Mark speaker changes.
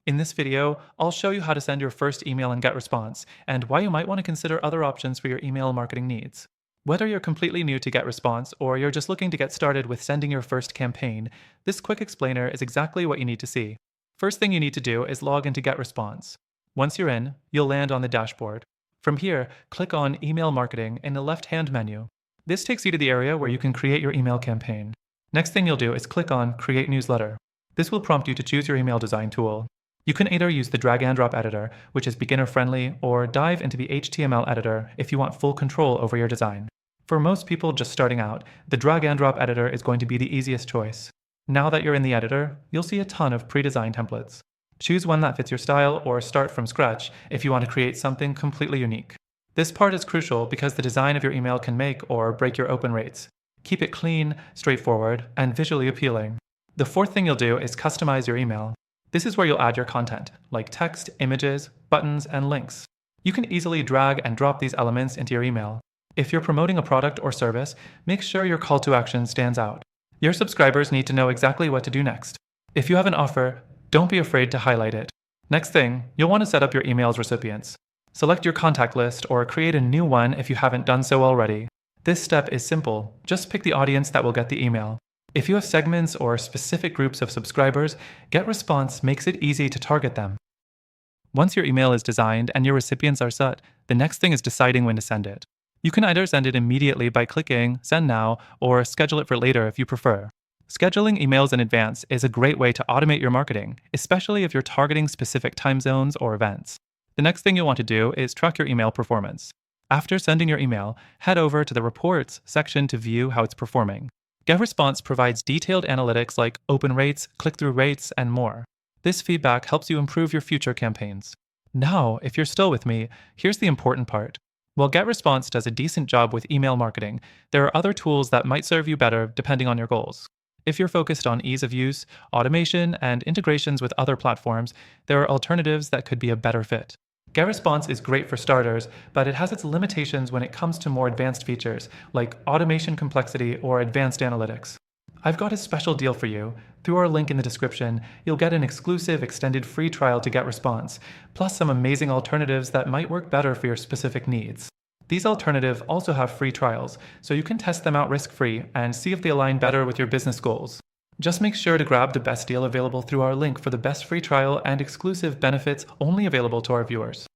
Speaker 1: In this video, I'll show you how to send your first email in GetResponse and why you might want to consider other options for your email marketing needs. Whether you're completely new to GetResponse or you're just looking to get started with sending your first campaign, this quick explainer is exactly what you need to see. First thing you need to do is log into GetResponse. Once you're in, you'll land on the dashboard. From here, click on Email Marketing in the left-hand menu. This takes you to the area where you can create your email campaign. Next thing you'll do is click on Create Newsletter. This will prompt you to choose your email design tool. You can either use the drag and drop editor, which is beginner friendly, or dive into the HTML editor if you want full control over your design. For most people just starting out, the drag and drop editor is going to be the easiest choice. Now that you're in the editor, you'll see a ton of pre-designed templates. Choose one that fits your style or start from scratch if you want to create something completely unique. This part is crucial because the design of your email can make or break your open rates. Keep it clean, straightforward, and visually appealing. The fourth thing you'll do is customize your email. This is where you'll add your content, like text, images, buttons, and links. You can easily drag and drop these elements into your email. If you're promoting a product or service, make sure your call to action stands out. Your subscribers need to know exactly what to do next. If you have an offer, don't be afraid to highlight it. Next thing, you'll want to set up your email's recipients. Select your contact list or create a new one if you haven't done so already. This step is simple. Just pick the audience that will get the email. If you have segments or specific groups of subscribers, GetResponse makes it easy to target them. Once your email is designed and your recipients are set, the next thing is deciding when to send it. You can either send it immediately by clicking Send Now or schedule it for later if you prefer. Scheduling emails in advance is a great way to automate your marketing, especially if you're targeting specific time zones or events. The next thing you'll want to do is track your email performance. After sending your email, head over to the Reports section to view how it's performing. GetResponse provides detailed analytics like open rates, click-through rates, and more. This feedback helps you improve your future campaigns. Now, if you're still with me, here's the important part. While GetResponse does a decent job with email marketing, there are other tools that might serve you better depending on your goals. If you're focused on ease of use, automation, and integrations with other platforms, there are alternatives that could be a better fit. GetResponse is great for starters, but it has its limitations when it comes to more advanced features, like automation complexity or advanced analytics. I've got a special deal for you. Through our link in the description, you'll get an exclusive extended free trial to GetResponse, plus some amazing alternatives that might work better for your specific needs. These alternatives also have free trials, so you can test them out risk-free and see if they align better with your business goals. Just make sure to grab the best deal available through our link for the best free trial and exclusive benefits only available to our viewers.